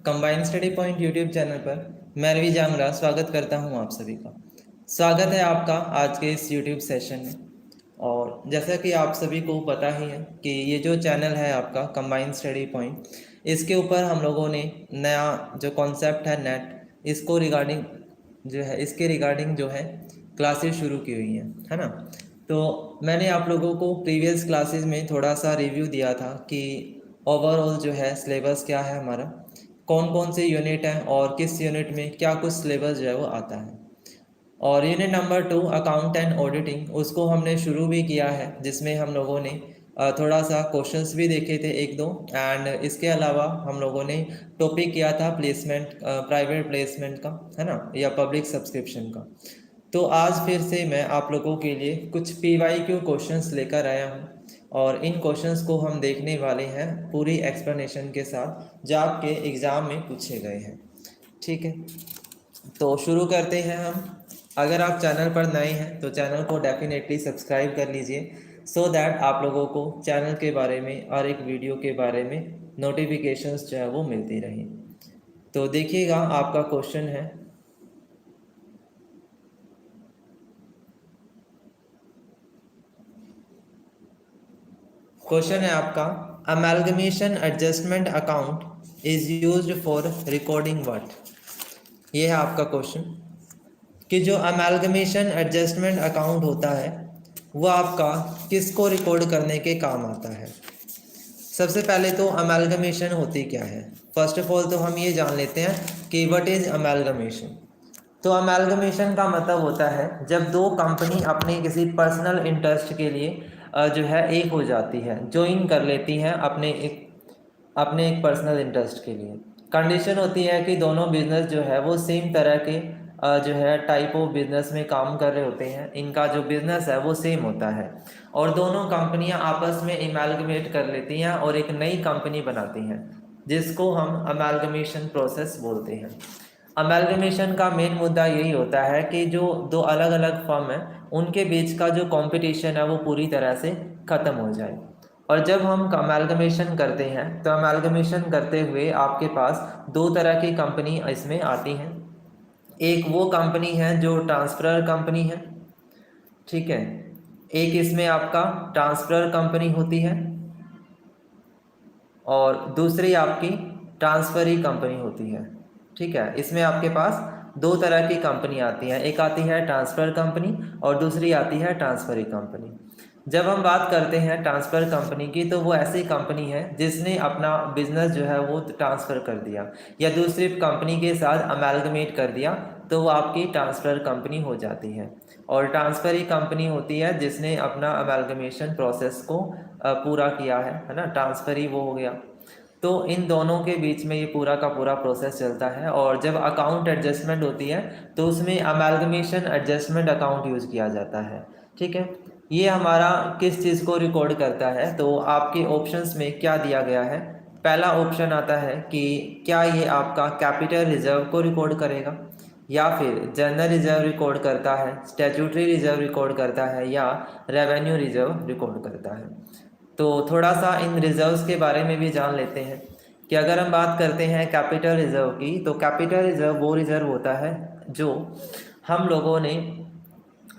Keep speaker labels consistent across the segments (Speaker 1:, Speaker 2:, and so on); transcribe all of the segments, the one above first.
Speaker 1: Combined study point YouTube channel पर मैं रवि जांगड़ा स्वागत करता हूं आप सभी का। स्वागत है आपका आज के इस यूट्यूब सेशन में। और जैसा कि आप सभी को पता ही है कि ये जो चैनल है आपका कंबाइंड स्टडी पॉइंट, इसके ऊपर हम लोगों ने नया जो कॉन्सेप्ट है नेट, इसको रिगार्डिंग जो है इसके रिगार्डिंग जो है क्लासेस शुरू की हुई हैं, है ना। तो मैंने आप लोगों को प्रीवियस क्लासेस में थोड़ा सा रिव्यू दिया था कि ओवरऑल जो है सिलेबस क्या है हमारा, कौन कौन से यूनिट हैं और किस यूनिट में क्या कुछ सिलेबस जो है वो आता है। और unit number 2 account and auditing, उसको हमने शुरू भी किया है, जिसमें हम लोगों ने थोड़ा सा क्वेश्चंस भी देखे थे एक दो। एंड इसके अलावा हम लोगों ने टॉपिक किया था प्लेसमेंट, प्राइवेट प्लेसमेंट का, है ना, या पब्लिक सब्सक्रिप्शन का। तो आज फिर से मैं आप लोगों के लिए कुछ PYQ क्वेश्चंस लेकर आया हूँ और इन क्वेश्चंस को हम देखने वाले हैं पूरी एक्सप्लेनेशन के साथ जो आपके एग्ज़ाम में पूछे गए हैं। ठीक है, तो शुरू करते हैं हम। अगर आप चैनल पर नए हैं तो चैनल को डेफिनेटली सब्सक्राइब कर लीजिए, सो दैट आप लोगों को चैनल के बारे में और एक वीडियो के बारे में नोटिफिकेशंस जो है वो मिलती रहें। तो देखिएगा, आपका क्वेश्चन है, क्वेश्चन है आपका, amalgamation adjustment account is used for recording what. ये है आपका क्वेश्चन कि जो अमेलगमेशन एडजस्टमेंट अकाउंट होता है वो आपका किसको रिकॉर्ड करने के काम आता है। सबसे पहले तो अमेलगमेशन होती क्या है, फर्स्ट ऑफ ऑल तो हम ये जान लेते हैं कि व्हाट इज अमेलगमेशन। तो अमेलगमेशन का मतलब होता है जब दो कंपनी अपने किसी पर्सनल इंटरेस्ट के लिए जो है एक हो जाती है, ज्वाइन कर लेती हैं अपने एक पर्सनल इंटरेस्ट के लिए। कंडीशन होती है कि दोनों बिजनेस जो है वो सेम तरह के जो है टाइप ऑफ बिजनेस में काम कर रहे होते हैं, इनका जो बिजनेस है वो सेम होता है और दोनों कंपनियां आपस में अमेलगमेट कर लेती हैं और एक नई कंपनी बनाती हैं, जिसको हम अमेलगमेशन प्रोसेस बोलते हैं। अमेलगमेशन का मेन मुद्दा यही होता है कि जो दो अलग अलग फर्म है उनके बीच का जो कंपटीशन है वो पूरी तरह से ख़त्म हो जाए। और जब हम अमेलगमेशन करते हैं तो अमेलगमेशन करते हुए आपके पास दो तरह की कंपनी इसमें आती हैं। एक वो कंपनी है जो ट्रांसफरर कंपनी है, ठीक है, एक इसमें आपका ट्रांसफरर कंपनी होती है और दूसरी आपकी ट्रांसफरी कंपनी होती है। ठीक है, इसमें आपके पास दो तरह की कंपनी आती हैं, एक आती है ट्रांसफर कंपनी और दूसरी आती है ट्रांसफरी कंपनी। जब हम बात करते हैं ट्रांसफ़र कंपनी की तो वो ऐसी कंपनी है जिसने अपना बिजनेस जो है वो ट्रांसफ़र कर दिया या दूसरी कंपनी के साथ अमेलगमेट कर दिया, तो वो आपकी ट्रांसफ़र कंपनी हो जाती है। और ट्रांसफ़र ही कंपनी होती है जिसने अपना अमेलगमेशन प्रोसेस को पूरा किया है ना, ट्रांसफ़र ही वो हो गया। तो इन दोनों के बीच में ये पूरा का पूरा प्रोसेस चलता है और जब अकाउंट एडजस्टमेंट होती है तो उसमें अमेलगमेशन एडजस्टमेंट अकाउंट यूज़ किया जाता है। ठीक है, ये हमारा किस चीज़ को रिकॉर्ड करता है, तो आपके ऑप्शंस में क्या दिया गया है। पहला ऑप्शन आता है कि क्या ये आपका कैपिटल रिजर्व को रिकॉर्ड करेगा, या फिर जनरल रिजर्व रिकॉर्ड करता है, स्टैट्यूटरी रिजर्व रिकॉर्ड करता है, या रेवेन्यू रिजर्व रिकॉर्ड करता है। तो थोड़ा सा इन रिजर्व्स के बारे में भी जान लेते हैं कि अगर हम बात करते हैं कैपिटल रिजर्व की, तो कैपिटल रिजर्व वो रिजर्व होता है जो हम लोगों ने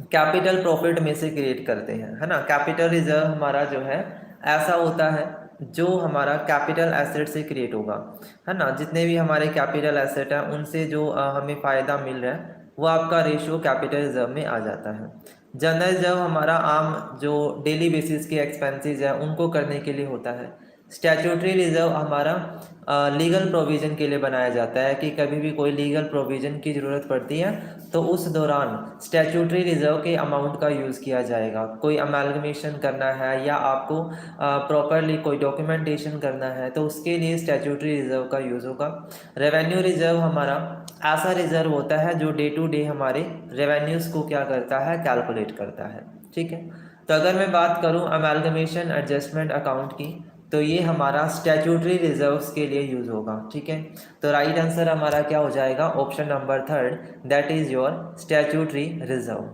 Speaker 1: कैपिटल प्रॉफिट में से क्रिएट करते हैं, है ना। कैपिटल रिजर्व हमारा जो है ऐसा होता है जो हमारा कैपिटल एसेट से क्रिएट होगा, है ना। जितने भी हमारे कैपिटल एसेट हैं उनसे जो हमें फ़ायदा मिल रहा है वो आपका रेशियो कैपिटल रिजर्व में आ जाता है। जनरल रिजर्व हमारा आम जो डेली बेसिस के एक्सपेंसेस है उनको करने के लिए होता है। स्टैट्यूटरी रिजर्व हमारा लीगल प्रोविज़न के लिए बनाया जाता है कि कभी भी कोई लीगल प्रोविज़न की ज़रूरत पड़ती है तो उस दौरान स्टैट्यूटरी रिजर्व के अमाउंट का यूज़ किया जाएगा। कोई अमेलगमेशन करना है या आपको प्रॉपरली कोई डॉक्यूमेंटेशन करना है तो उसके लिए स्टैट्यूटरी रिजर्व का यूज़ होगा। रेवेन्यू रिजर्व हमारा ऐसा रिजर्व होता है जो डे टू डे हमारे रेवेन्यूज़ को क्या करता है, कैलकुलेट करता है। ठीक है, तो अगर मैं बात करूं अमेलगमेशन एडजस्टमेंट अकाउंट की, तो ये हमारा स्टैट्यूटरी रिजर्व्स के लिए यूज़ होगा। ठीक है, तो राइट आंसर हमारा क्या हो जाएगा, option number 3, that is your statutory reserve.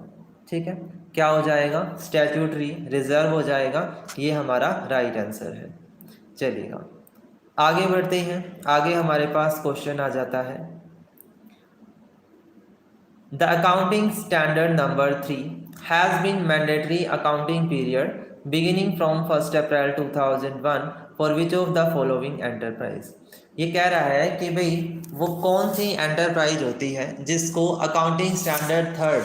Speaker 1: ठीक है, क्या हो जाएगा, स्टैट्यूटरी रिजर्व हो जाएगा, ये हमारा राइट आंसर है। चलिएगा, आगे बढ़ते हैं। आगे हमारे पास क्वेश्चन आ जाता है, the accounting standard number 3 has been mandatory accounting period beginning from 1 April 2001 for which of the following enterprise. ये कह रहा है कि भाई वो कौन सी एंटरप्राइज होती है जिसको अकाउंटिंग स्टैंडर्ड थर्ड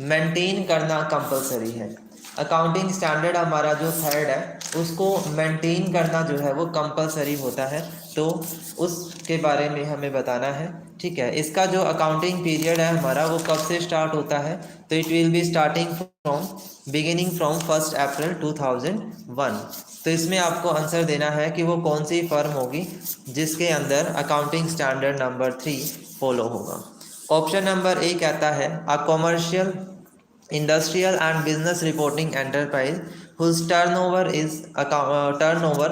Speaker 1: मेंटेन करना कंपलसरी है। अकाउंटिंग स्टैंडर्ड हमारा जो थर्ड है उसको मेंटेन करना जो है वो कंपलसरी होता है, तो उसके बारे में हमें बताना है। ठीक है, इसका जो अकाउंटिंग पीरियड है हमारा वो कब से स्टार्ट होता है, तो it will be starting from beginning from 1 April 2001। तो इसमें आपको आंसर देना है कि वो कौन सी फर्म होगी जिसके अंदर अकाउंटिंग स्टैंडर्ड नंबर 3 फॉलो होगा। ऑप्शन नंबर ए कहता है अ commercial industrial and business reporting enterprise whose turnover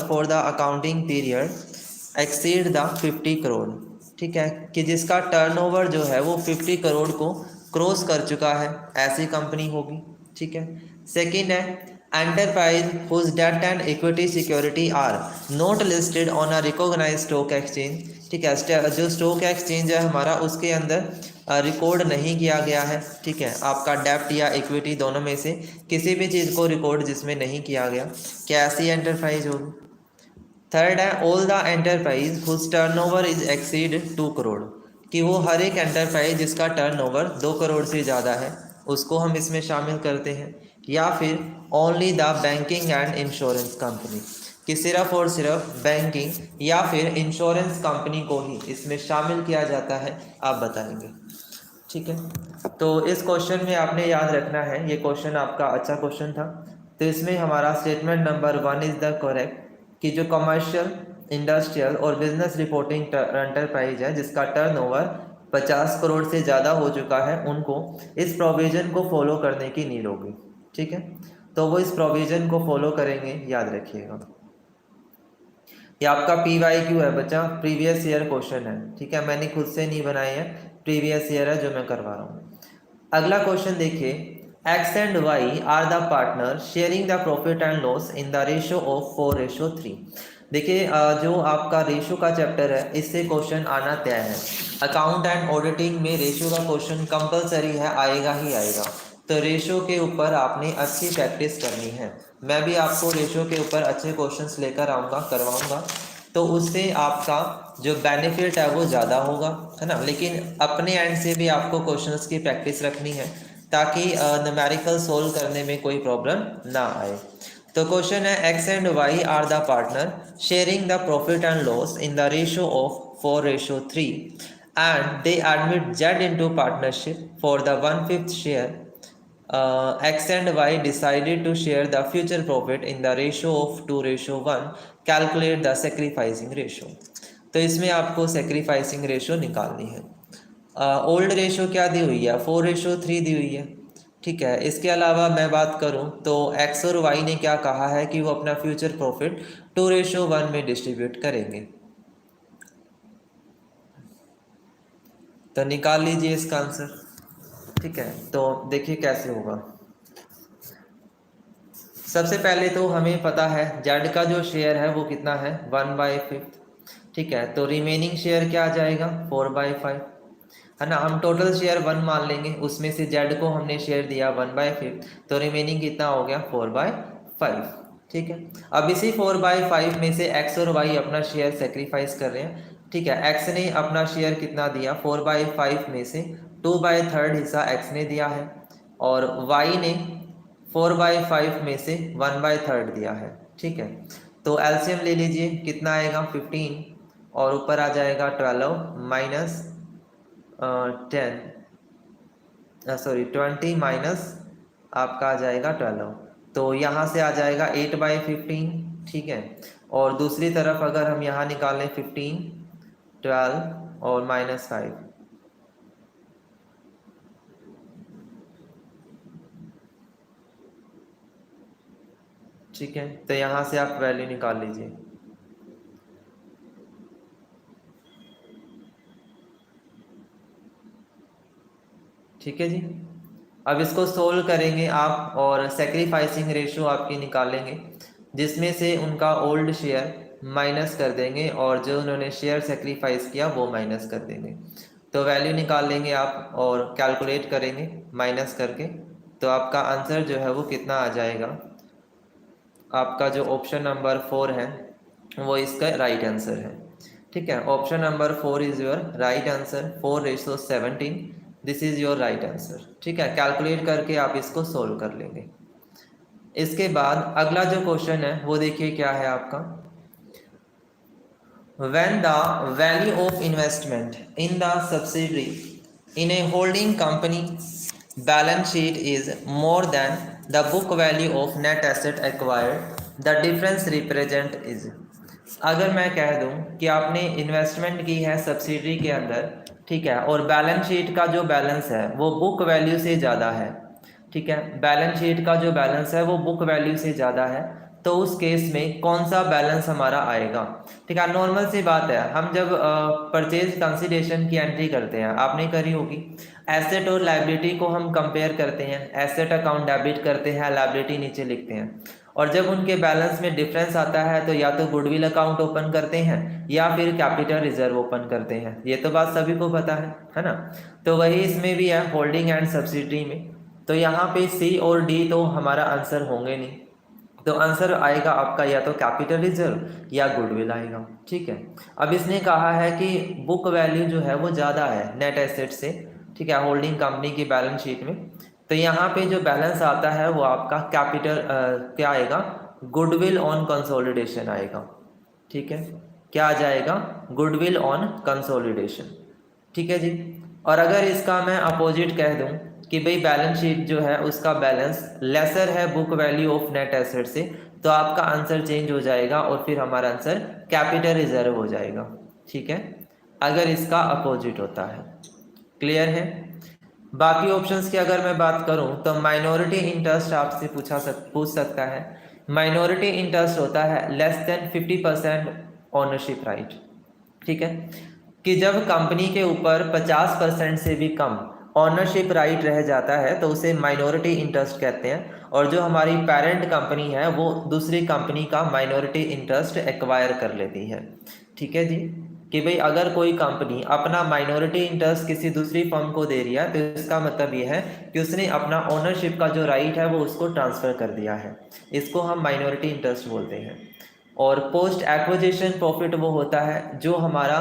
Speaker 1: for the accounting period exceed the 50 crore. ठीक है, कि जिसका टर्नओवर जो है वो 50 करोड़ को क्रॉस कर चुका है, ऐसी कंपनी होगी। ठीक है, सेकंड है enterprise whose debt and equity security are not listed on a recognized stock exchange। ठीक है, जो स्टॉक एक्सचेंज है हमारा उसके अंदर रिकॉर्ड नहीं किया गया है। ठीक है, आपका डेप्ट या इक्विटी दोनों में से किसी भी चीज़ को रिकॉर्ड जिसमें नहीं किया गया, क्या ऐसी एंटरप्राइज होगी। थर्ड है all the enterprise whose turnover is exceed 2 crore, कि वो हर एक एंटरप्राइज जिसका टर्नओवर 2 करोड़ से ज़्यादा है उसको हम इसमें शामिल करते हैं। या फिर only the banking and insurance company, कि सिर्फ और सिर्फ बैंकिंग या फिर इंश्योरेंस कंपनी को ही इसमें शामिल किया जाता है, आप बताएंगे। ठीक है, तो इस क्वेश्चन में आपने याद रखना है, ये क्वेश्चन आपका अच्छा क्वेश्चन था। तो इसमें हमारा statement number 1 is the correct, कि जो कमर्शियल इंडस्ट्रियल और बिजनेस रिपोर्टिंग एंटरप्राइज है जिसका टर्नओवर 50 करोड़ से ज़्यादा हो चुका है उनको इस प्रोविज़न को फॉलो करने की नीड होगी। ठीक है, तो वो इस प्रोविज़न को फॉलो करेंगे, याद रखिएगा। ये आपका PYQ है बच्चा, प्रीवियस ईयर क्वेश्चन है। ठीक है, मैंने खुद से नहीं बनाए हैं, प्रीवियस ईयर है जो मैं करवा रहा हूँ। अगला क्वेश्चन देखिए, X and Y are the partner sharing the profit and loss in the ratio of 4:3। देखिए जो आपका रेशो का चैप्टर है इससे क्वेश्चन आना तय है। अकाउंट एंड ऑडिटिंग में रेशो का क्वेश्चन कंपलसरी है, आएगा ही आएगा। तो रेशो के ऊपर आपने अच्छी प्रैक्टिस करनी है। मैं भी आपको रेशो के ऊपर अच्छे क्वेश्चंस लेकर आऊँगा, करवाऊँगा, तो उससे आपका जो बेनिफिट है वो ज़्यादा होगा, है ना। लेकिन अपने एंड से भी आपको क्वेश्चंस की प्रैक्टिस रखनी है ताकि न्यूमेरिकल सोल्व करने में कोई प्रॉब्लम ना आए। तो क्वेश्चन है X and Y are the partner sharing the profit and loss in the ratio of 4:3 and they admit Z into partnership for the 1/5 share. X and Y decided to share the future profit in the ratio of 2:1. Calculate the sacrificing ratio. तो इसमें आपको sacrificing ratio निकालनी है। Old ratio क्या दी हुई है, 4:3 दी हुई है। ठीक है, इसके अलावा मैं बात करूं तो X और Y ने क्या कहा है कि वो अपना फ्यूचर प्रॉफिट 2:1 में डिस्ट्रीब्यूट करेंगे। तो निकाल लीजिए इसका आंसर। ठीक है, तो देखिए कैसे होगा। सबसे पहले तो हमें पता है जेड का जो शेयर है वो कितना है, 1/5। ठीक है, तो रिमेनिंग शेयर क्या आ जाएगा, 4/5, है ना। हम टोटल शेयर 1 मान लेंगे, उसमें से जेड को हमने शेयर दिया 1/5, तो रिमेनिंग कितना हो गया, 4/5। ठीक है, अब इसी 4/5 में से एक्स और वाई अपना शेयर सेक्रीफाइस कर रहे हैं। ठीक है, एक्स ने अपना शेयर कितना दिया, 4/5 में से 2/3 हिस्सा एक्स ने दिया है, और वाई ने 4/5 में से 1/3 दिया है। ठीक है, तो एलसीएम ले लीजिए, कितना आएगा 15, और ऊपर आ जाएगा 12 माइनस 20 माइनस आपका आ जाएगा 12, तो यहाँ से आ जाएगा 8/15। ठीक है, और दूसरी तरफ अगर हम यहाँ निकालें 15, 12 और -5, ठीक है, तो यहाँ से आप वैल्यू निकाल लीजिए। ठीक है जी, अब इसको सोल्व करेंगे आप और सेक्रीफाइसिंग रेशियो आपकी निकालेंगे जिसमें से उनका ओल्ड शेयर माइनस कर देंगे और जो उन्होंने शेयर सेक्रीफाइस किया वो माइनस कर देंगे। तो वैल्यू निकाल लेंगे आप और कैलकुलेट करेंगे माइनस करके, तो आपका आंसर जो है वो कितना आ जाएगा। आपका जो ऑप्शन नंबर 4 है वो इसका राइट आंसर है। ठीक है, option number 4 is your right answer, 4:17, this is your right answer. ठीक है, कैलकुलेट करके आप इसको सोल्व कर लेंगे। इसके बाद अगला जो क्वेश्चन है वो देखिए क्या है आपका। When the value of investment in the subsidiary in a holding company balance sheet is more than the book value of net asset acquired, the difference represent is। अगर मैं कह दूं कि आपने इन्वेस्टमेंट की है सब्सिडरी के अंदर, ठीक है, और बैलेंस शीट का जो बैलेंस है वो बुक वैल्यू से ज़्यादा है, ठीक है, बैलेंस शीट का जो बैलेंस है वो बुक वैल्यू से ज़्यादा है, तो उस केस में कौन सा बैलेंस हमारा आएगा। ठीक है, नॉर्मल सी बात है, हम जब परचेज कंसिडरेशन की एंट्री करते हैं, आपने करी होगी, एसेट और लाइबिलिटी को हम कंपेयर करते हैं, एसेट अकाउंट डेबिट करते हैं, लाइबिलिटी नीचे लिखते हैं, और जब उनके बैलेंस में डिफरेंस आता है तो या तो गुडविल अकाउंट ओपन करते हैं या फिर कैपिटल रिजर्व ओपन करते हैं। ये तो बात सभी को पता है ना। तो वही इसमें भी है होल्डिंग एंड सब्सिडरी में। तो यहाँ पे सी और डी तो हमारा आंसर होंगे नहीं, तो आंसर आएगा आपका या तो कैपिटल रिजर्व या गुडविल आएगा। ठीक है, अब इसने कहा है कि बुक वैल्यू जो है वो ज़्यादा है नेट एसेट से, ठीक है, होल्डिंग कंपनी की बैलेंस शीट में, तो यहाँ पे जो बैलेंस आता है वो आपका कैपिटल क्या आएगा, गुडविल ऑन कंसोलिडेशन आएगा। ठीक है, क्या आ जाएगा, गुडविल ऑन कंसोलिडेशन। ठीक है जी। और अगर इसका मैं अपोजिट कह दूं कि भाई बैलेंस शीट जो है उसका बैलेंस लेसर है book value of net asset से, तो आपका आंसर चेंज हो जाएगा और फिर हमारा आंसर कैपिटल रिजर्व हो जाएगा। ठीक है, अगर इसका अपोजिट होता है। क्लियर है। बाकी ऑप्शंस की अगर मैं बात करूं तो माइनॉरिटी इंटरेस्ट आपसे पूछ सकता है। माइनॉरिटी इंटरेस्ट होता है लेस देन 50% ओनरशिप राइट। ठीक है, कि जब कंपनी के ऊपर 50% से भी कम ऑनरशिप राइट रह जाता है तो उसे माइनॉरिटी इंटरेस्ट कहते हैं, और जो हमारी पेरेंट कंपनी है वो दूसरी कंपनी का माइनॉरिटी इंटरेस्ट एक्वायर कर लेती है। ठीक है जी, कि भाई अगर कोई कंपनी अपना माइनॉरिटी इंटरेस्ट किसी दूसरी फर्म को दे रही है तो इसका मतलब ये है कि उसने अपना ओनरशिप का जो राइट है वो उसको ट्रांसफ़र कर दिया है, इसको हम माइनॉरिटी इंटरेस्ट बोलते हैं। और पोस्ट एक्विजिशन प्रॉफिट वो होता है जो हमारा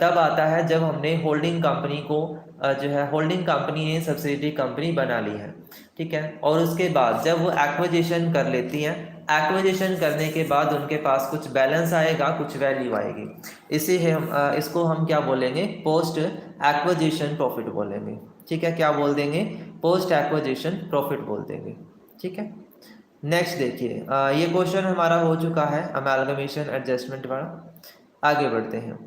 Speaker 1: तब आता है जब हमने होल्डिंग कंपनी को जो है होल्डिंग कंपनी ने सब्सिडरी कंपनी बना ली है। ठीक है, और उसके बाद जब वो एक्विजिशन कर लेती हैं, एक्विजिशन करने के बाद उनके पास कुछ बैलेंस आएगा, कुछ वैल्यू आएगी, इसी है हम इसको हम क्या बोलेंगे, पोस्ट एक्विजिशन प्रॉफिट बोलेंगे। ठीक है, क्या बोल देंगे, पोस्ट एक्विजिशन प्रॉफिट बोल देंगे। ठीक है, नेक्स्ट देखिए, ये क्वेश्चन हमारा हो चुका है अमेलगमेशन एडजस्टमेंट वाला। आगे बढ़ते हैं।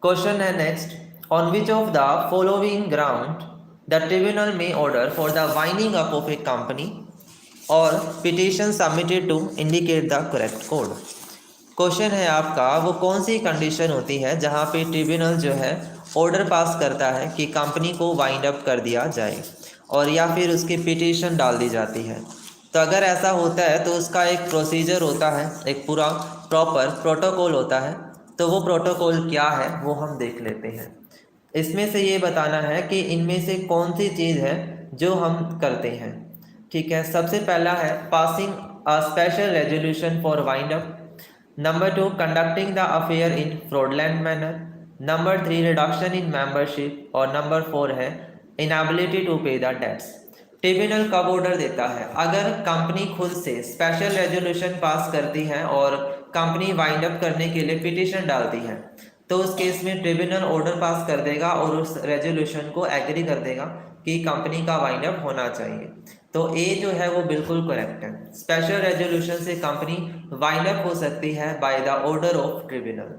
Speaker 1: क्वेश्चन है next, on which of the following ground the tribunal में order for the winding up of a company और petition submitted to indicate the correct code. Question है आपका, वो कौन सी कंडीशन होती है जहाँ पे ट्रिब्यूनल जो है ऑर्डर पास करता है कि कंपनी को वाइंड अप कर दिया जाए और या फिर उसकी पिटीशन डाल दी जाती है। तो अगर ऐसा होता है तो उसका एक प्रोसीजर होता है, एक पूरा प्रॉपर प्रोटोकॉल होता है। तो वो प्रोटोकॉल क्या है वो हम देख लेते हैं। इसमें से ये बताना है कि इनमें से कौन सी चीज़ है जो हम करते हैं। ठीक है, सबसे पहला है passing a special resolution for wind up. Number 2, conducting the affair in fraudulent manner. Number 3, reduction in membership. और नंबर 4 है इनएबिलिटी टू पे द डेट्स। ट्रिब्यूनल कब ऑर्डर देता है, अगर कंपनी खुद से स्पेशल रेजोल्यूशन पास करती है और कंपनी वाइंड अप करने के लिए पिटीशन डालती है, तो उस केस में ट्रिब्यूनल ऑर्डर पास कर देगा और उस रेजोल्यूशन को एग्री कर देगा कि कंपनी का वाइंड अप होना चाहिए। तो ए जो है वो बिल्कुल करेक्ट है, स्पेशल रेजोल्यूशन से कंपनी वाइंड अप हो सकती है by the order of tribunal.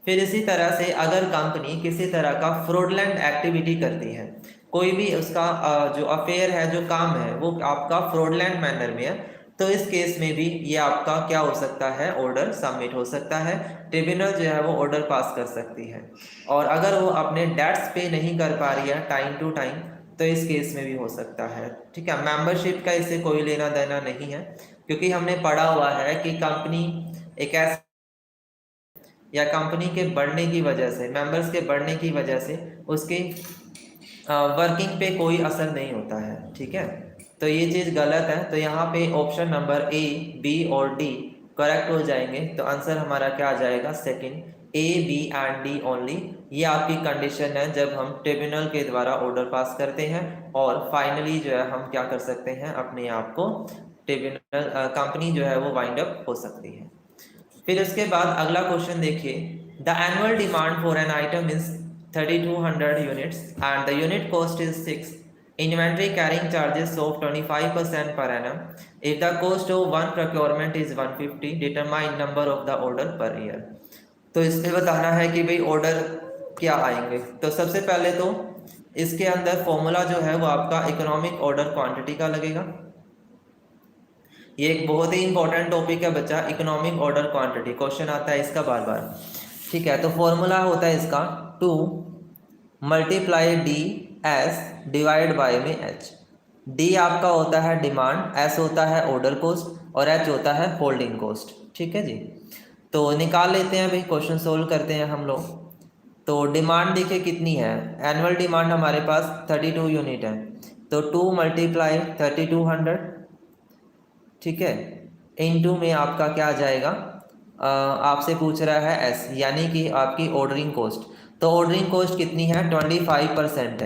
Speaker 1: फिर इसी तरह से अगर कंपनी किसी तरह का फ्रॉडलेंट एक्टिविटी करती है, कोई भी उसका जो अफेयर है, जो काम है वो आपका फ्रॉडलेंट मैनर में है, तो इस केस में भी ये आपका क्या हो सकता है, ऑर्डर सबमिट हो सकता है, ट्रिब्यूनल जो है वो ऑर्डर पास कर सकती है। और अगर वो अपने डेट्स पे नहीं कर पा रही है टाइम टू टाइम, तो इस केस में भी हो सकता है। ठीक है, मेंबरशिप का इससे कोई लेना देना नहीं है, क्योंकि हमने पढ़ा हुआ है कि कंपनी एक ऐसा या कंपनी के बढ़ने की वजह से, मेंबर्स के बढ़ने की वजह से उसके वर्किंग पे कोई असर नहीं होता है, ठीक है। तो ये चीज़ गलत है, तो यहाँ पे ऑप्शन नंबर ए, बी और डी करेक्ट हो जाएंगे। तो आंसर हमारा क्या आ जाएगा, second, A, B and D only. ये आपकी कंडीशन है जब हम ट्रिब्यूनल के द्वारा ऑर्डर पास करते हैं और फाइनली जो है हम क्या कर सकते हैं, अपने आप को ट्रिब्यूनल कंपनी जो है वो वाइंड अप हो सकती है। फिर उसके बाद अगला क्वेश्चन देखिए, the annual demand for an item is 3200 units and the unit cost is 6. Inventory carrying charges of 25% per annum. If the cost of one procurement is 150, determine number of the order per year. तो इसमें बताना है कि भाई order क्या आएंगे। तो सबसे पहले तो इसके अंदर फॉर्मूला जो है वो आपका इकोनॉमिक ऑर्डर क्वांटिटी का लगेगा। ये एक बहुत ही इंपॉर्टेंट टॉपिक है बच्चा, इकोनॉमिक ऑर्डर क्वांटिटी, क्वेश्चन आता है इसका बार बार, ठीक है। तो फॉर्मूला होता है इसका 2 multiply D S divide by में एच। डी आपका होता है डिमांड, एस होता है ऑर्डर कॉस्ट और एच होता है होल्डिंग कॉस्ट, ठीक है जी। तो निकाल लेते हैं भाई, क्वेश्चन सोल्व करते हैं हम लोग। तो डिमांड देखिए कितनी है, एनुअल डिमांड हमारे पास 32 यूनिट है, तो 2 मल्टीप्लाई 3200, ठीक है, इनटू में आपका क्या आ जाएगा, आपसे पूछ रहा है एस यानी कि आपकी ऑर्डरिंग कॉस्ट। तो ऑर्डरिंग कॉस्ट कितनी है, 25%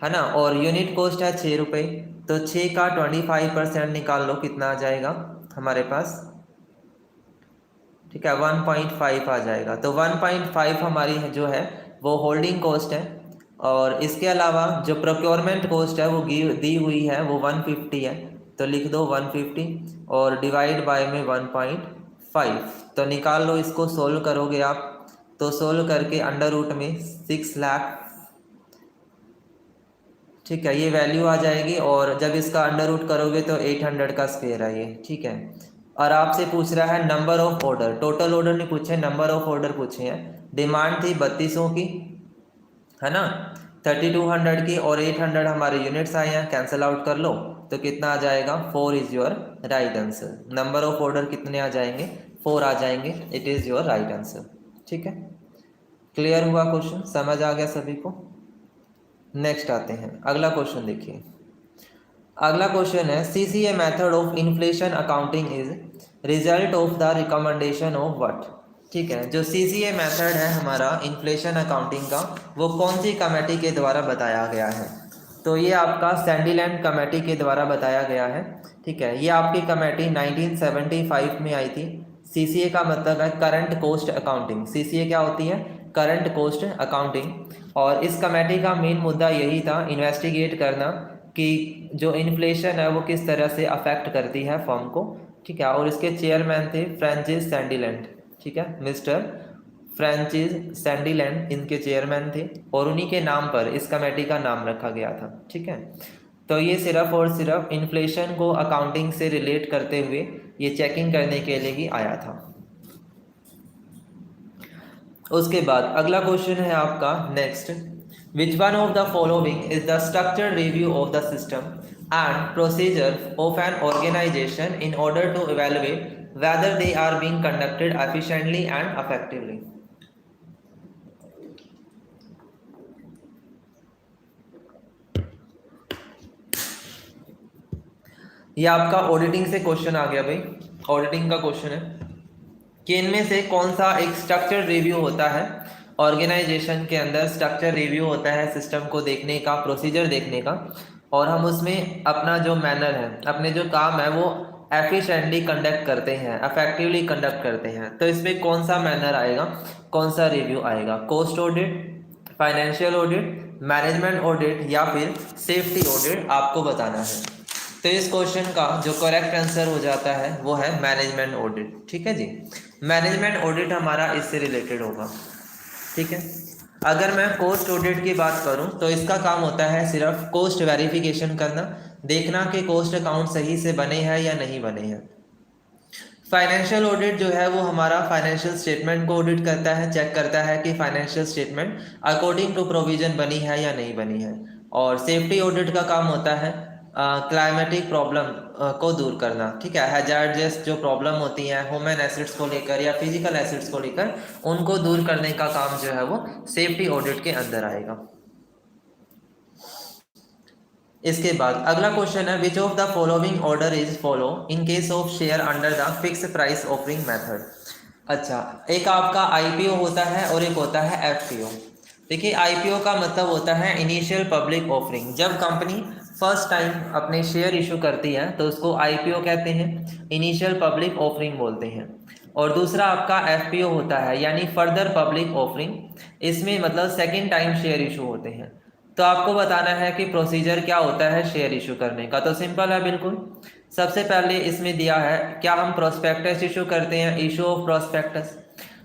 Speaker 1: है ना, और यूनिट कॉस्ट है 6 रुपये। तो 6 का 25% निकाल लो, कितना आ जाएगा हमारे पास, ठीक है, 1.5 आ जाएगा। तो 1.5 हमारी जो है वो होल्डिंग कॉस्ट है, और इसके अलावा जो प्रोक्योरमेंट कॉस्ट है वो दी हुई है वो 150 है, तो लिख दो 150 और डिवाइड बाय में 1.5। तो निकाल लो, इसको सोल्व करोगे आप, तो सोल्व करके अंडर रूट में 6 लाख, ठीक है, ये वैल्यू आ जाएगी। और जब इसका अंडर रूट करोगे तो 800 का स्क्वायर है ये, ठीक है। और आपसे पूछ रहा है number of order, total order नहीं पूछे, नंबर ऑफ ऑर्डर पूछे हैं। डिमांड थी 3200 की, है ना, 3200 की, और 800 हमारे यूनिट्स आए हैं, कैंसिल आउट कर लो तो कितना आ जाएगा, 4 is your right answer. Number of order कितने आ जाएंगे, 4 आ जाएंगे, it is your right answer, ठीक है। क्लियर हुआ क्वेश्चन, समझ आ गया सभी को। नेक्स्ट आते हैं, अगला क्वेश्चन देखिए। अगला क्वेश्चन है, CCA method of inflation accounting is result of the recommendation of what. ठीक है, जो सीसीए मेथड है हमारा इन्फ्लेशन अकाउंटिंग का, वो कौन सी कमेटी के द्वारा बताया गया है। तो ये आपका सैंडीलैंड कमेटी के द्वारा बताया गया है, ठीक है। ये आपकी कमेटी 1975 में आई थी। सीसीए का मतलब है करंट कॉस्ट अकाउंटिंग। सीसीए क्या होती है, करंट कॉस्ट अकाउंटिंग। और इस कमेटी का मेन मुद्दा यही था, इन्वेस्टिगेट करना कि जो इन्फ्लेशन है वो किस तरह से अफेक्ट करती है फर्म को, ठीक है। और इसके चेयरमैन थे फ्रांसिस सैंडीलैंड, ठीक है, मिस्टर फ्रांसिस सैंडीलैंड इनके चेयरमैन थे, और उन्हीं के नाम पर इस कमेटी का नाम रखा गया था, ठीक है। तो ये सिर्फ और सिर्फ इन्फ्लेशन को अकाउंटिंग से रिलेट करते हुए ये चेकिंग करने के लिए ही आया था। उसके बाद अगला क्वेश्चन है आपका next, which one of the following is the structure review of the system and procedure of an organisation in order to evaluate whether they are being conducted efficiently and effectively। ये आपका auditing से question आ गया भाई, auditing का question है कि इनमें से कौन सा एक स्ट्रक्चर रिव्यू होता है, ऑर्गेनाइजेशन के अंदर स्ट्रक्चर रिव्यू होता है सिस्टम को देखने का, प्रोसीजर देखने का, और हम उसमें अपना जो मैनर है, अपने जो काम है वो एफिशिएंटली कंडक्ट करते हैं, इफेक्टिवली कंडक्ट करते हैं। तो इसमें कौन सा मैनर आएगा, कौन सा रिव्यू आएगा, cost audit, financial audit, management audit या फिर सेफ्टी ऑडिट, आपको बताना है। तो इस क्वेश्चन का जो करेक्ट आंसर हो जाता है वो है मैनेजमेंट ऑडिट, ठीक है जी। मैनेजमेंट ऑडिट हमारा इससे रिलेटेड होगा, ठीक है। अगर मैं कॉस्ट ऑडिट की बात करूं तो इसका काम होता है सिर्फ कॉस्ट वेरिफिकेशन करना, देखना कि कॉस्ट अकाउंट सही से बने हैं या नहीं बने हैं। फाइनेंशियल ऑडिट जो है वो हमारा फाइनेंशियल स्टेटमेंट को ऑडिट करता है, चेक करता है कि financial statement according to provision बनी है या नहीं बनी है। और सेफ्टी ऑडिट का काम होता है क्लाइमेटिक प्रॉब्लम को दूर करना, ठीक है। हैजार्डस जो प्रॉब्लम होती हैं ह्यूमन एसिड्स को लेकर या फिजिकल एसिड्स को लेकर, उनको दूर करने का काम जो है वो सेफ्टी ऑडिट के अंदर आएगा। इसके बाद अगला क्वेश्चन है, विच of the following order is follow in case of share under the fix price offering method. अच्छा, एक आपका आईपीओ होता है और एक होता है एफपीओ। देखिए, आईपीओ का मतलब होता है इनिशियल पब्लिक ऑफरिंग। जब कंपनी फर्स्ट टाइम अपने शेयर इशू करती है तो उसको आईपीओ कहते हैं, इनिशियल पब्लिक ऑफरिंग बोलते हैं। और दूसरा आपका एफपीओ होता है, यानी फर्दर पब्लिक ऑफरिंग। इसमें मतलब सेकेंड टाइम शेयर इशू होते हैं। तो आपको बताना है कि प्रोसीजर क्या होता है शेयर इशू करने का। तो सिंपल है बिल्कुल। सबसे पहले इसमें दिया है, क्या हम प्रोस्पेक्टस इशू करते हैं, issue of prospectus,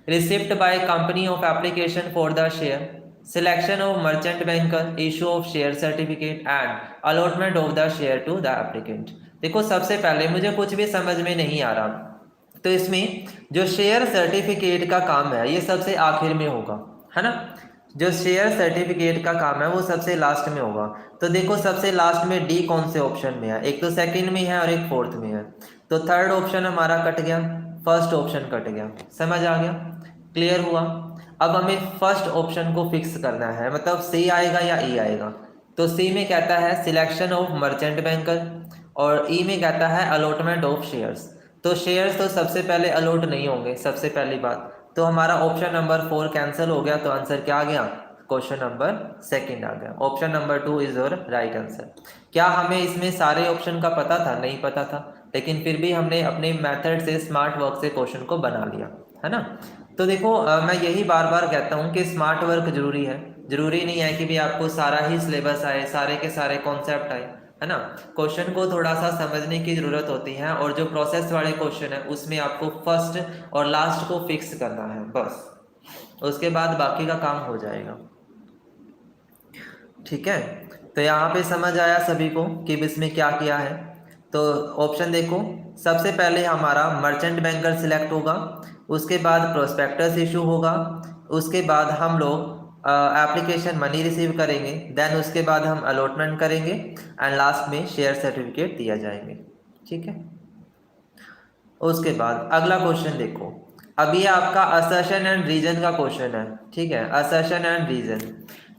Speaker 1: receipt by company of application for the share, selection of merchant banker, issue of share certificate and allotment of the share to the applicant. देखो, सबसे पहले मुझे कुछ भी समझ में नहीं आ रहा, तो इसमें जो शेयर सर्टिफिकेट का काम है ये सबसे आखिर में होगा, है ना। जो शेयर सर्टिफिकेट का काम है वो सबसे लास्ट में होगा। तो देखो, सबसे लास्ट में डी कौन से ऑप्शन में है, एक तो सेकंड में है और एक फोर्थ में है। तो थर्ड ऑप्शन हमारा कट गया, फर्स्ट ऑप्शन कट गया। समझ आ गया, क्लियर हुआ। अब हमें फर्स्ट ऑप्शन को फिक्स करना है, मतलब सी आएगा या ई आएगा। तो सी में कहता है सिलेक्शन ऑफ मर्चेंट बैंकर और ई में कहता है अलॉटमेंट ऑफ शेयर्स। तो शेयर्स तो सबसे पहले अलॉट नहीं होंगे, सबसे पहली बात। तो हमारा ऑप्शन नंबर 4 कैंसिल हो गया। तो आंसर क्या आ गया, क्वेश्चन नंबर सेकंड आ गया। Option number 2 is your right answer. क्या हमें इसमें सारे ऑप्शन का पता था? नहीं पता था, लेकिन फिर भी हमने अपने मेथड से, स्मार्ट वर्क से क्वेश्चन को बना लिया, है ना। तो देखो, मैं यही बार बार कहता हूँ कि स्मार्ट वर्क जरूरी है। जरूरी नहीं है कि भी आपको सारा ही सिलेबस आए, सारे के सारे कॉन्सेप्ट आए, है ना। क्वेश्चन को थोड़ा सा समझने की जरूरत होती है, और जो प्रोसेस वाले क्वेश्चन है उसमें आपको फर्स्ट और लास्ट को फिक्स करना है बस, उसके बाद बाकी का काम हो जाएगा, ठीक है। तो यहाँ पे समझ आया सभी को कि इसमें क्या किया है। तो ऑप्शन देखो, सबसे पहले हमारा मर्चेंट बैंकर सिलेक्ट होगा, उसके बाद प्रोस्पेक्टस इशू होगा, उसके बाद हम लोग एप्लीकेशन मनी रिसीव करेंगे, देन उसके बाद हम अलॉटमेंट करेंगे एंड लास्ट में शेयर सर्टिफिकेट दिया जाएंगे, ठीक है। उसके बाद अगला क्वेश्चन देखो, अभी आपका असर्शन एंड रीजन का क्वेश्चन है, ठीक है। असर्शन एंड रीजन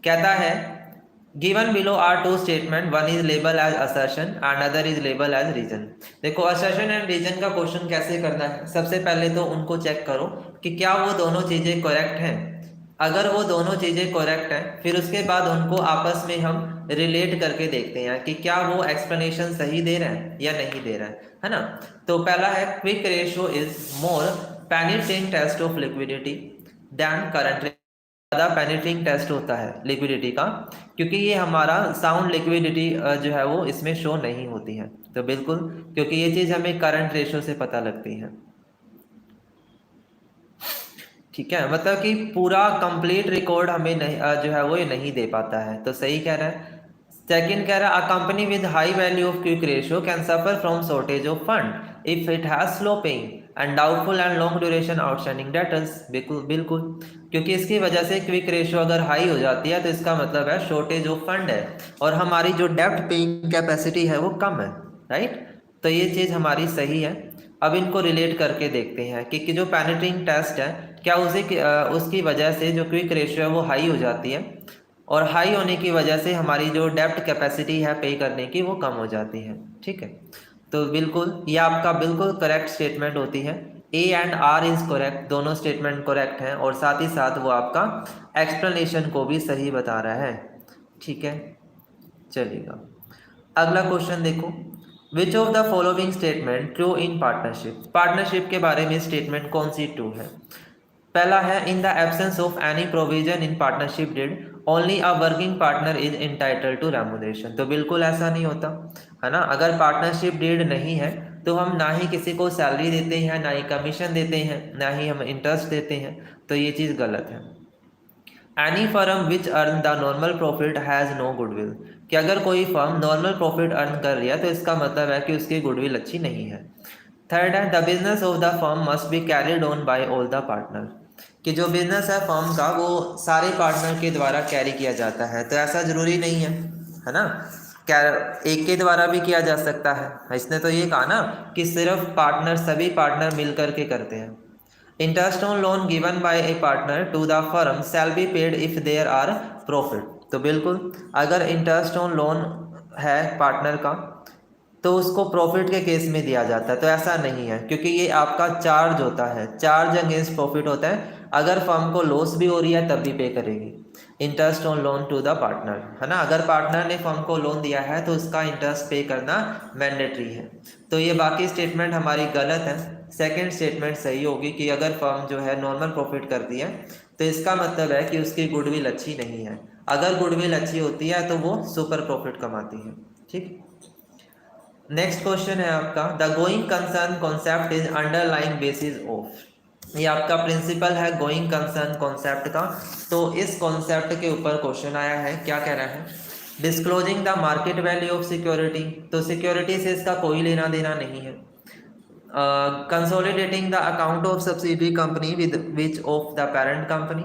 Speaker 1: कहता है, given below are two statement, one is label as assertion and other is label as reason. देखो, असर्शन एंड रीजन का क्वेश्चन कैसे करना है, सबसे पहले तो उनको चेक करो कि क्या वो दोनों चीजें करेक्ट हैं। अगर वो दोनों चीजें करेक्ट हैं, फिर उसके बाद उनको आपस में हम रिलेट करके देखते हैं कि क्या वो एक्सप्लेनेशन सही दे रहे हैं या नहीं दे रहे हैं, है ना। तो पहला है, quick ratio is more penetrating test of liquidity than current. ज़्यादा पेनिट्रेटिंग टेस्ट होता है लिक्विडिटी का, क्योंकि ये हमारा साउंड लिक्विडिटी जो है वो इसमें शो नहीं होती है। तो बिल्कुल, क्योंकि ये चीज़ हमें करंट रेशियो से पता लगती है, ठीक है। मतलब कि पूरा कंप्लीट रिकॉर्ड हमें नहीं जो है वो ये नहीं दे पाता है। तो सही कह रहा है। सेकंड कह रहा है, a company with high value of quick ratio can suffer from shortage of fund if it has slow paying and doubtful and long duration outstanding debtors. बिल्कुल बिल्कुल, क्योंकि इसकी वजह से क्विक रेशियो अगर हाई हो जाती है तो इसका मतलब है शॉर्टेज ऑफ फंड है और हमारी जो डेप्ट पेइंग कैपेसिटी है वो कम है, राइट। तो ये चीज़ हमारी सही है। अब इनको रिलेट करके देखते हैं कि जो पेनिट्रेटिंग टेस्ट है, क्या उसकी वजह से जो क्विक रेशियो है वो हाई हो जाती है, और हाई होने की वजह से हमारी जो डेप्ट कैपेसिटी है पे करने की वो कम हो जाती है, ठीक है। तो बिल्कुल ये आपका बिल्कुल करेक्ट स्टेटमेंट होती है। A and R is correct, दोनों स्टेटमेंट करेक्ट हैं, और साथ ही साथ वो आपका एक्सप्लेनेशन को भी सही बता रहा है, ठीक है। चलिएगा, अगला क्वेश्चन देखो, विच of the following statement true in partnership. Partnership के बारे में स्टेटमेंट कौन सी ट्रू है। पहला है, in the absence of any provision in partnership deed only a working partner is entitled to remuneration. तो बिल्कुल ऐसा नहीं होता, है ना। अगर पार्टनरशिप डीड नहीं है तो हम ना ही किसी को सैलरी देते हैं, ना ही कमीशन देते हैं, ना ही हम इंटरेस्ट देते हैं। तो ये चीज़ गलत है। Any firm which earn the normal profit has no goodwill, कि अगर कोई फर्म नॉर्मल प्रॉफिट अर्न कर रही है तो इसका मतलब है कि उसकी गुडविल अच्छी नहीं है। थर्ड है, the business of the firm must be carried on by all the partner, कि जो बिजनेस है फर्म का वो सारे पार्टनर के द्वारा कैरी किया जाता है। तो ऐसा जरूरी नहीं है, है ना। क्या एक के द्वारा भी किया जा सकता है। इसने तो ये कहा ना कि सिर्फ पार्टनर, सभी पार्टनर मिल करके करते हैं। Interest on loan given by a partner to the firm shall be paid if there are profit. तो बिल्कुल, अगर इंटरेस्ट ऑन लोन है पार्टनर का तो उसको प्रॉफिट के केस में दिया जाता है। तो ऐसा नहीं है, क्योंकि ये आपका चार्ज होता है, चार्ज अगेंस्ट प्रॉफिट होता है। अगर फर्म को लॉस भी हो रही है तब भी पे करेगी interest on loan to the partner, है ना। अगर पार्टनर ने फर्म को लोन दिया है तो उसका इंटरेस्ट पे करना मैंडेटरी है। तो ये बाकी स्टेटमेंट हमारी गलत है। सेकंड स्टेटमेंट सही होगी कि अगर फर्म जो है नॉर्मल प्रॉफिट करती है तो इसका मतलब है कि उसकी गुडविल अच्छी नहीं है। अगर गुडविल अच्छी होती है तो वो सुपर प्रॉफिट कमाती है। ठीक। नेक्स्ट क्वेश्चन है आपका, the going concern concept is underlying basis of. ये आपका प्रिंसिपल है गोइंग कंसर्न कॉन्सेप्ट का। तो इस कॉन्सेप्ट के ऊपर क्वेश्चन आया है, क्या कह रहा है, disclosing the market value of security. तो सिक्योरिटी से इसका कोई लेना देना नहीं है। Consolidating the account of subsidiary company with which of the parent company,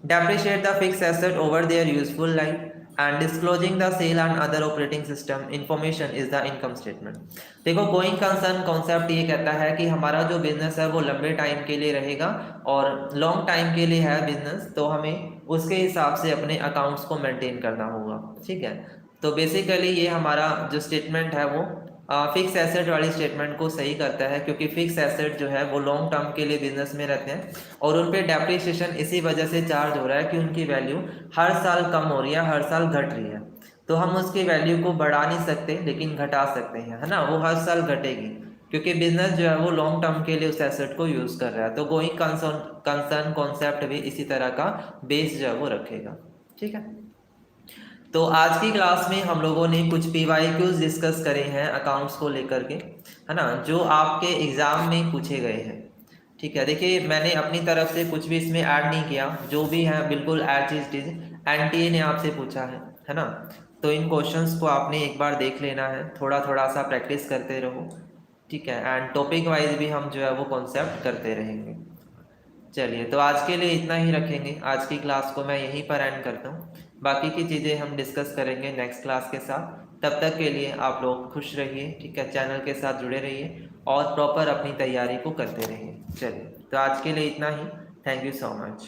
Speaker 1: depreciate the fix asset over their useful life and disclosing the sale and other operating system information is the income statement. देखो, going concern concept ये कहता है कि हमारा जो business है वो लंबे टाइम के लिए रहेगा और लॉन्ग टाइम के लिए है बिजनेस, तो हमें उसके हिसाब से अपने अकाउंट्स को मेंटेन करना होगा। ठीक है। तो बेसिकली ये हमारा जो स्टेटमेंट है वो फिक्स एसेट वाली स्टेटमेंट को सही करता है, क्योंकि फिक्स एसेट जो है वो लॉन्ग टर्म के लिए बिजनेस में रहते हैं और उन पे डेप्रिसिएशन इसी वजह से चार्ज हो रहा है कि उनकी वैल्यू हर साल कम हो रही है, हर साल घट रही है। तो हम उसकी वैल्यू को बढ़ा नहीं सकते लेकिन घटा सकते हैं, है ना। वो हर साल घटेगी क्योंकि बिजनेस जो है वो लॉन्ग टर्म के लिए उस एसेट को यूज कर रहा है। तो गोइंग कंसर्न कॉन्सेप्ट भी इसी तरह का बेस जो है वो रखेगा। ठीक है। तो आज की क्लास में हम लोगों ने कुछ PYQs डिस्कस करे हैं अकाउंट्स को लेकर के, है ना, जो आपके एग्जाम में पूछे गए हैं। ठीक है। देखिए, मैंने अपनी तरफ से कुछ भी इसमें ऐड नहीं किया, जो भी है बिल्कुल एज इट इज NTA ने आपसे पूछा है ना। तो इन क्वेश्चंस को आपने एक बार देख लेना है, थोड़ा थोड़ा सा प्रैक्टिस करते रहो। ठीक है। एंड टॉपिक वाइज भी हम जो है वो कॉन्सेप्ट करते रहेंगे। चलिए, तो आज के लिए इतना ही रखेंगे। आज की क्लास को मैं यहीं पर एंड करता हूँ। बाकी की चीज़ें हम डिस्कस करेंगे नेक्स्ट क्लास के साथ। तब तक के लिए आप लोग खुश रहिए। ठीक है। चैनल के साथ जुड़े रहिए और प्रॉपर अपनी तैयारी को करते रहिए। चलिए, तो आज के लिए इतना ही। Thank you so much.